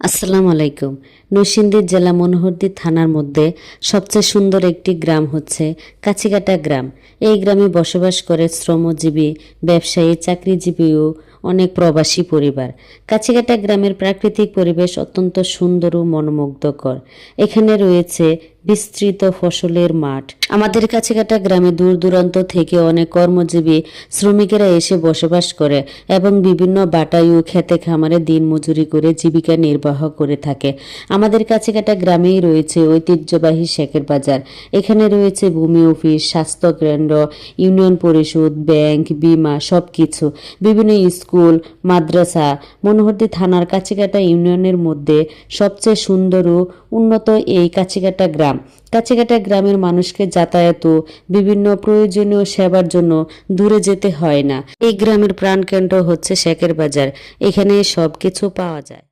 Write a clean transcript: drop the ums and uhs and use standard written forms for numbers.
আসসালামু আলাইকুম। নরসিংদী জেলা মনোহরদী থানার মধ্যে সবচেয়ে সুন্দর একটি গ্রাম হচ্ছে কাছিকাটা গ্রাম। এই গ্রামে বসবাস করে শ্রমজীবী, ব্যবসায়ী, চাকরিজীবী ও অনেক প্রবাসী পরিবার। কাছিকাটা গ্রামের প্রাকৃতিক পরিবেশ অত্যন্ত সুন্দর ও মনোমুগ্ধকর। এখানে রয়েছে বিস্তৃত ফসলের মাঠ। আমাদের কাছিকাটা গ্রামে দূর দূরান্ত থেকে অনেক কর্মজীবী শ্রমিকেরা এসে বসবাস করে এবং বিভিন্ন বাটাই ও খেতে খামারে দিন মজুরি করে জীবিকা নির্বাহ করে থাকে। আমাদের কাছিকাটা গ্রামেই রয়েছে ঐতিহ্যবাহী শেখের বাজার। এখানে রয়েছে ভূমি অফিস, স্বাস্থ্য কেন্দ্র, ইউনিয়ন পরিষদ, ব্যাংক, বিমা সবকিছু, বিভিন্ন স্কুল, মাদ্রাসা। মনোহরদী থানার কাছিকাটা ইউনিয়নের মধ্যে সবচেয়ে সুন্দর ও উন্নত এই কাছিকাটা গ্রাম। কাছিকাটা গ্রামের মানুষকে যাতায়াত ও বিভিন্ন প্রয়োজনীয় সেবার জন্য দূরে যেতে হয় না। এই গ্রামের প্রাণকেন্দ্র হচ্ছে শেখের বাজার। এখানে সবকিছু পাওয়া যায়।